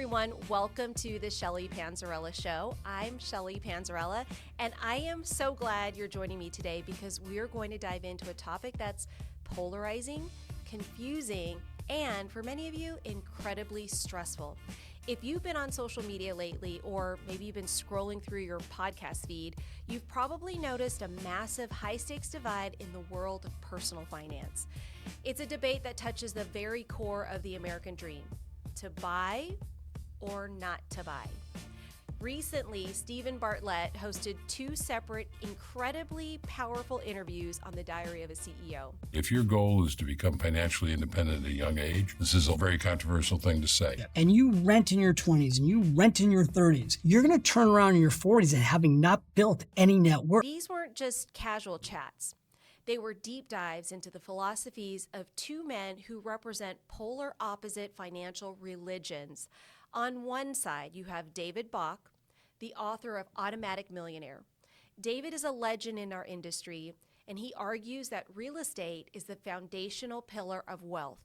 everyone. Welcome to the Shelly Panzarella Show. I'm Shelly Panzarella, and I am so glad you're joining me today because we're going to dive into a topic that's polarizing, confusing, and for many of you, incredibly stressful. If you've been on social media lately, or maybe you've been scrolling through your podcast feed, you've probably noticed a massive high-stakes divide in the world of personal finance. It's a debate that touches the very core of the American dream: to buy or not to buy. Recently, Stephen Bartlett hosted two separate, incredibly powerful interviews on the Diary of a CEO. If your goal is to become financially independent at a young age, this is a very controversial thing to say. And you rent in your 20s and you rent in your 30s, you're going to turn around in your 40s and having not built any net worth. These weren't just casual chats. They were deep dives into the philosophies of two men who represent polar opposite financial religions. On one side, you have David Bach, the author of Automatic Millionaire. David is a legend in our industry, and he argues that real estate is the foundational pillar of wealth.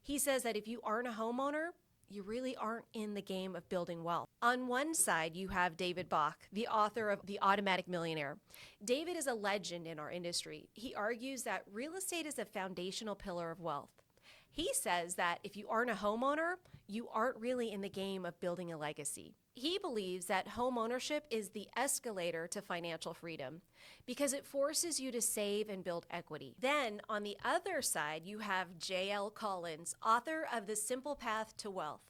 He says that if you aren't a homeowner, you really aren't in the game of building wealth. On one side, you have David Bach, the author of The Automatic Millionaire. David is a legend in our industry. He argues that real estate is a foundational pillar of wealth. He says that if you aren't a homeowner, you aren't really in the game of building a legacy. He believes that homeownership is the escalator to financial freedom because it forces you to save and build equity. Then on the other side, you have J.L. Collins, author of The Simple Path to Wealth.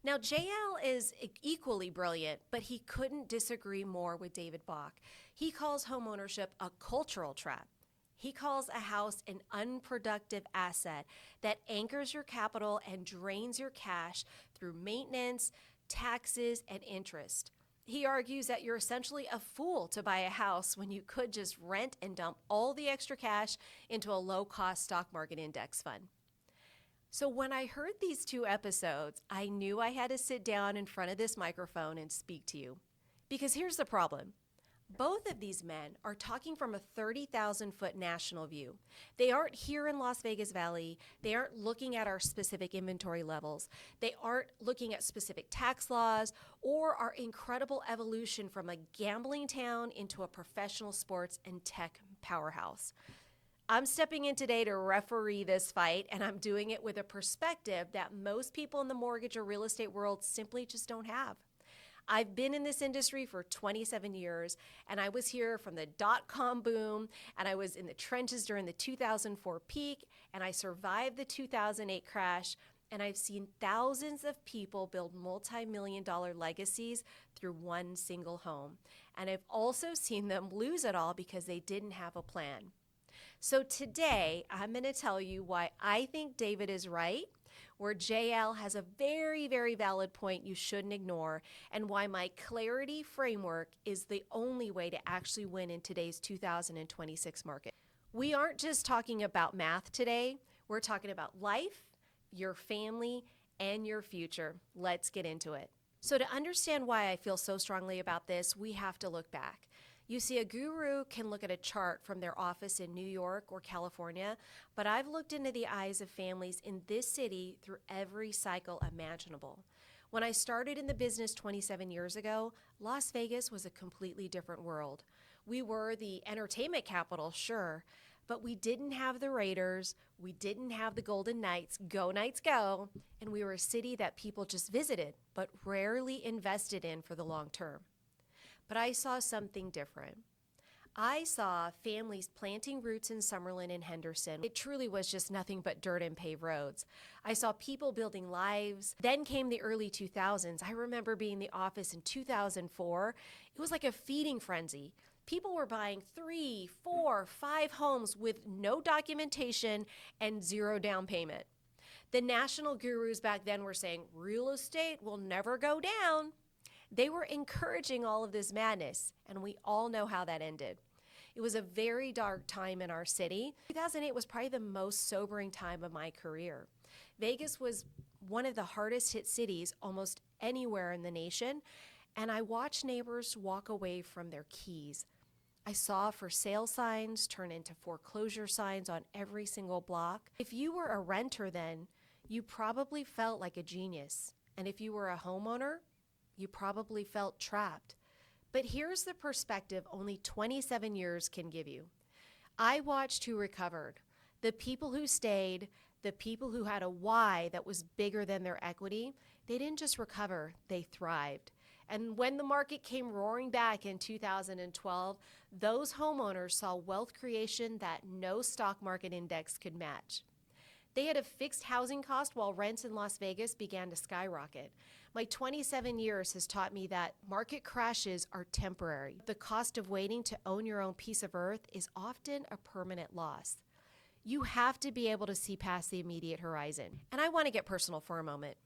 Now, J.L. is equally brilliant, but he couldn't disagree more with David Bach. He calls homeownership a cultural trap. He calls a house an unproductive asset that anchors your capital and drains your cash through maintenance, taxes, and interest. He argues that you're essentially a fool to buy a house when you could just rent and dump all the extra cash into a low-cost stock market index fund. So when I heard these two episodes, I knew I had to sit down in front of this microphone and speak to you. Because here's the problem. Both of these men are talking from a 30,000-foot national view. They aren't here in Las Vegas Valley. They aren't looking at our specific inventory levels. They aren't looking at specific tax laws or our incredible evolution from a gambling town into a professional sports and tech powerhouse. I'm stepping in today to referee this fight, and I'm doing it with a perspective that most people in the mortgage or real estate world simply just don't have. I've been in this industry for 27 years, and I was here from the dot-com boom, and I was in the trenches during the 2004 peak, and I survived the 2008 crash, and I've seen thousands of people build multi-million-dollar legacies through one single home. And I've also seen them lose it all because they didn't have a plan. So today, I'm going to tell you why I think David is right, where JL has a very, very valid point you shouldn't ignore, and why my clarity framework is the only way to actually win in today's 2026 market. We aren't just talking about math today. We're talking about life, your family, and your future. Let's get into it. So to understand why I feel so strongly about this, we have to look back. You see, a guru can look at a chart from their office in New York or California, but I've looked into the eyes of families in this city through every cycle imaginable. When I started in the business 27 years ago, Las Vegas was a completely different world. We were the entertainment capital, sure, but we didn't have the Raiders, we didn't have the Golden Knights, go Knights go, and we were a city that people just visited, but rarely invested in for the long term. But I saw something different. I saw families planting roots in Summerlin and Henderson. It truly was just nothing but dirt and paved roads. I saw people building lives. Then came the early 2000s. I remember being in the office in 2004. It was like a feeding frenzy. People were buying 3, 4, 5 homes with no documentation and zero down payment. The national gurus back then were saying, real estate will never go down. They were encouraging all of this madness, and we all know how that ended. It was a very dark time in our city. 2008 was probably the most sobering time of my career. Vegas was one of the hardest hit cities almost anywhere in the nation, and I watched neighbors walk away from their keys. I saw for sale signs turn into foreclosure signs on every single block. If you were a renter then, you probably felt like a genius. And if you were a homeowner, you probably felt trapped. But here's the perspective only 27 years can give you. I watched who recovered. The people who stayed, the people who had a why that was bigger than their equity, they didn't just recover, they thrived. And when the market came roaring back in 2012, those homeowners saw wealth creation that no stock market index could match. They had a fixed housing cost while rents in Las Vegas began to skyrocket. My 27 years has taught me that market crashes are temporary. The cost of waiting to own your own piece of earth is often a permanent loss. You have to be able to see past the immediate horizon. And I want to get personal for a moment.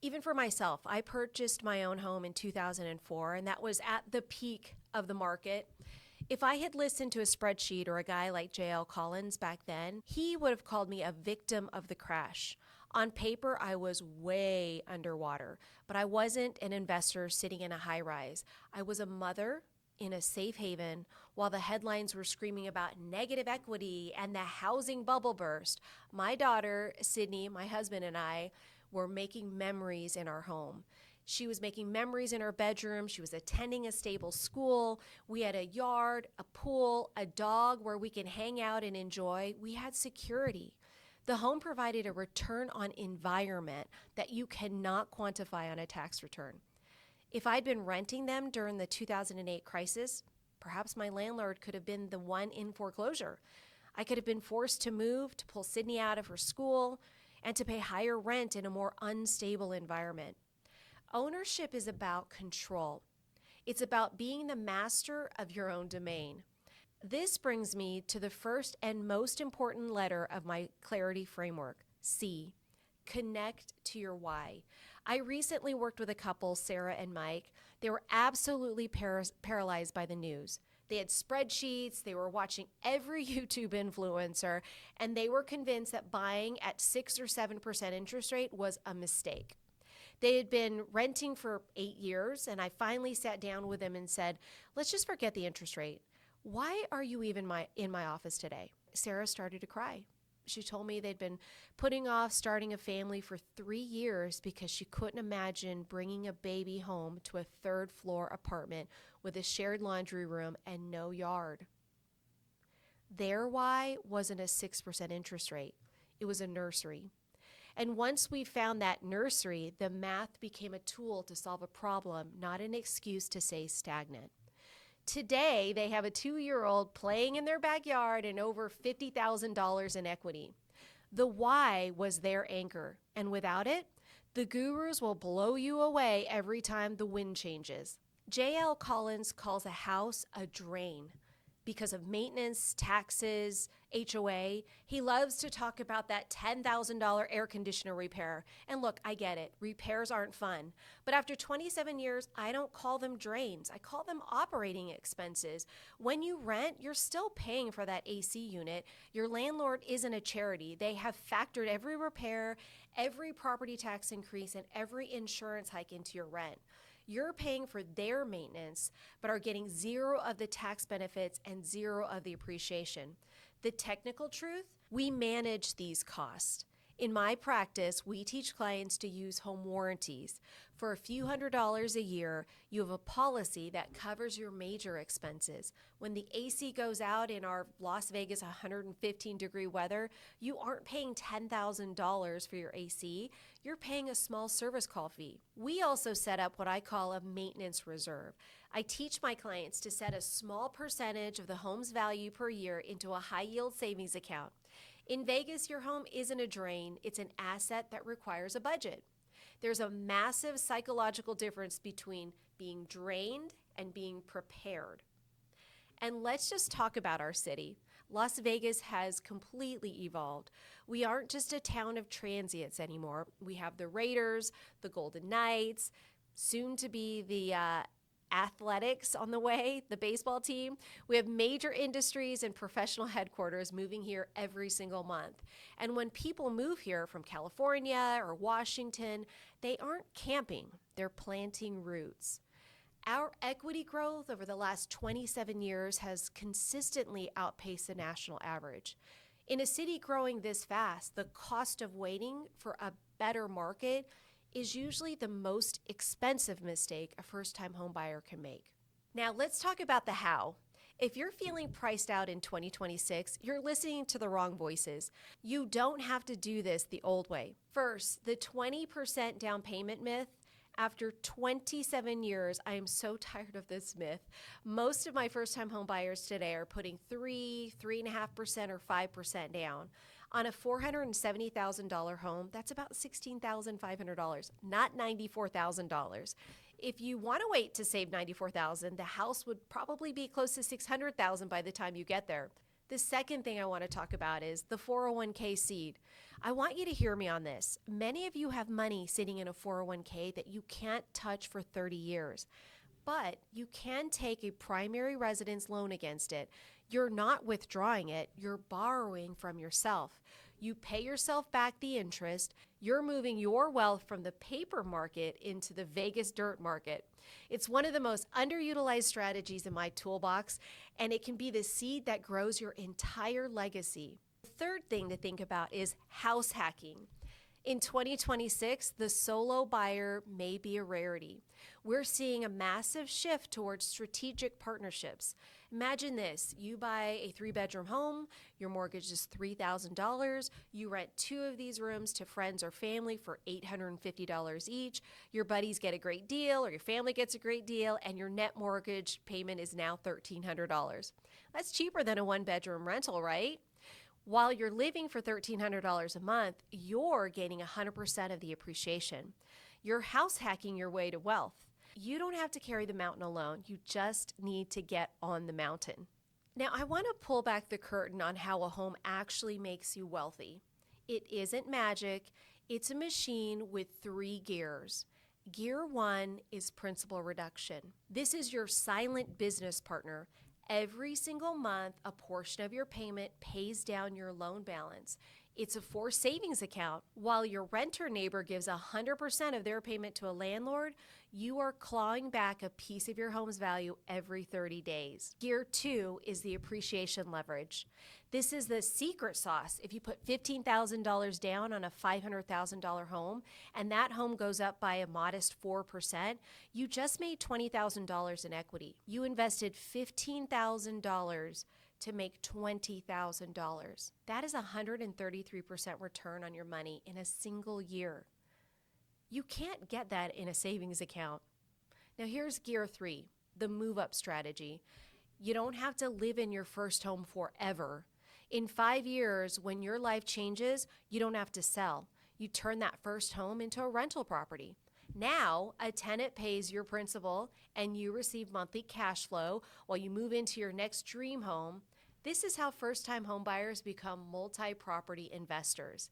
Even for myself, I purchased my own home in 2004, and that was at the peak of the market. If I had listened to a spreadsheet or a guy like J.L. Collins back then, he would have called me a victim of the crash. On paper, I was way underwater, but I wasn't an investor sitting in a high rise. I was a mother in a safe haven while the headlines were screaming about negative equity and the housing bubble burst. My daughter, Sydney, my husband, and I were making memories in our home. She was making memories in her bedroom. She was attending a stable school. We had a yard, a pool, a dog where we can hang out and enjoy. We had security. The home provided a return on environment that you cannot quantify on a tax return. If I'd been renting them during the 2008 crisis, perhaps my landlord could have been the one in foreclosure. I could have been forced to move, to pull Sydney out of her school, and to pay higher rent in a more unstable environment. Ownership is about control. It's about being the master of your own domain. This brings me to the first and most important letter of my clarity framework, C. Connect to your why. I recently worked with a couple, Sarah and Mike. They were absolutely paralyzed by the news. They had spreadsheets, they were watching every YouTube influencer, and they were convinced that buying at 6 or 7% interest rate was a mistake. They had been renting for 8 years, and I finally sat down with them and said, let's just forget the interest rate. Why are you even in my office today? Sarah started to cry. She told me they'd been putting off starting a family for 3 years because she couldn't imagine bringing a baby home to a third-floor apartment with a shared laundry room and no yard. Their why wasn't a 6% interest rate. It was a nursery. And once we found that nursery, the math became a tool to solve a problem, not an excuse to stay stagnant. Today, they have a 2-year-old playing in their backyard and over $50,000 in equity. The why was their anchor, and without it, the gurus will blow you away every time the wind changes. J.L. Collins calls a house a drain because of maintenance, taxes, HOA. He loves to talk about that $10,000 air conditioner repair. And look, I get it. Repairs aren't fun. But after 27 years, I don't call them drains. I call them operating expenses. When you rent, you're still paying for that AC unit. Your landlord isn't a charity. They have factored every repair, every property tax increase, and every insurance hike into your rent. You're paying for their maintenance, but are getting zero of the tax benefits and zero of the appreciation. The technical truth, we manage these costs. In my practice, we teach clients to use home warranties. For a few $100s a year, you have a policy that covers your major expenses. When the AC goes out in our Las Vegas 115-degree weather, you aren't paying $10,000 for your AC. You're paying a small service call fee. We also set up what I call a maintenance reserve. I teach my clients to set a small percentage of the home's value per year into a high-yield savings account. In Vegas, your home isn't a drain, it's an asset that requires a budget. There's a massive psychological difference between being drained and being prepared. And let's just talk about our city. Las Vegas has completely evolved. We aren't just a town of transients anymore. We have the Raiders, the Golden Knights, soon to be the Athletics on the way, the baseball team. We have major industries and professional headquarters moving here every single month. And when people move here from California or Washington, they aren't camping, they're planting roots. Our equity growth over the last 27 years has consistently outpaced the national average. In a city growing this fast, the cost of waiting for a better market is usually the most expensive mistake a first-time home buyer can make. Now, let's talk about the how. If you're feeling priced out in 2026, you're listening to the wrong voices. You don't have to do this the old way. First, the 20% down payment myth. After 27 years, I am so tired of this myth. Most of my first-time home buyers today are putting 3.5%, or 5% down. On a $470,000 home, that's about $16,500, not $94,000. If you want to wait to save $94,000, the house would probably be close to $600,000 by the time you get there. The second thing I want to talk about is the 401k seed. I want you to hear me on this. Many of you have money sitting in a 401k that you can't touch for 30 years, but you can take a primary residence loan against it. You're not withdrawing it, you're borrowing from yourself. You pay yourself back the interest. You're moving your wealth from the paper market into the Vegas dirt market. It's one of the most underutilized strategies in my toolbox, and it can be the seed that grows your entire legacy. The third thing to think about is house hacking. In 2026, the solo buyer may be a rarity. We're seeing a massive shift towards strategic partnerships. Imagine this, you buy a 3-bedroom home, your mortgage is $3,000, you rent 2 of these rooms to friends or family for $850 each, your buddies get a great deal or your family gets a great deal, and your net mortgage payment is now $1,300. That's cheaper than a 1-bedroom rental, right? While you're living for $1,300 a month, you're gaining 100% of the appreciation. You're house hacking your way to wealth. You don't have to carry the mountain alone. You just need to get on the mountain. Now, I want to pull back the curtain on how a home actually makes you wealthy. It isn't magic. It's a machine with 3 gears. Gear 1 is principal reduction. This is your silent business partner. Every single month, a portion of your payment pays down your loan balance. It's a forced savings account. While your renter neighbor gives 100% of their payment to a landlord, you are clawing back a piece of your home's value every 30 days. Gear 2 is the appreciation leverage. This is the secret sauce. If you put $15,000 down on a $500,000 home and that home goes up by a modest 4%, you just made $20,000 in equity. You invested $15,000 to make $20,000. That is a 133% return on your money in a single year. You can't get that in a savings account. Now here's gear 3, the move-up strategy. You don't have to live in your first home forever. In 5 years, when your life changes, you don't have to sell. You turn that first home into a rental property. Now, a tenant pays your principal and you receive monthly cash flow while you move into your next dream home. This is how first-time homebuyers become multi-property investors.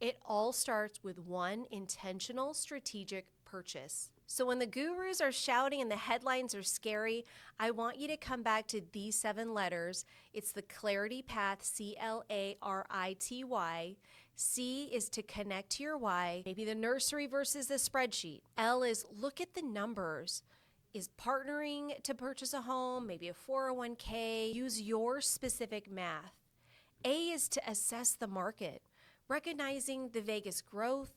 It all starts with one intentional strategic purchase. So when the gurus are shouting and the headlines are scary, I want you to come back to these 7 letters. It's the Clarity Path, CLARITY. C is to connect to your why, maybe the nursery versus the spreadsheet. L is look at the numbers. Is partnering to purchase a home, maybe a 401k, use your specific math. A is to assess the market, recognizing the Vegas growth.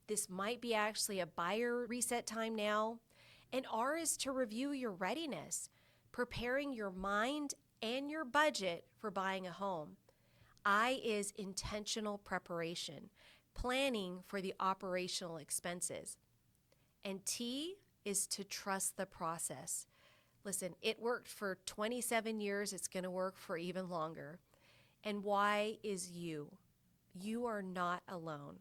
This might be actually a buyer reset time now. And R is to review your readiness, preparing your mind and your budget for buying a home. I is intentional preparation, planning for the operational expenses. And T is to trust the process. Listen, it worked for 27 years. It's going to work for even longer. And Y is you. You are not alone.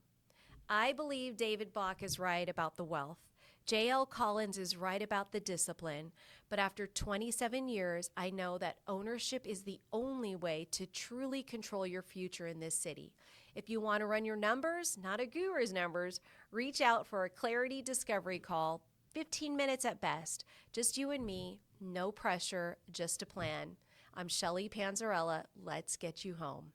I believe David Bach is right about the wealth. J.L. Collins is right about the discipline. But after 27 years, I know that ownership is the only way to truly control your future in this city. If you want to run your numbers, not a guru's numbers, reach out for a Clarity Discovery call. 15 minutes at best. Just you and me, no pressure, just a plan. I'm Shelly Panzarella. Let's get you home.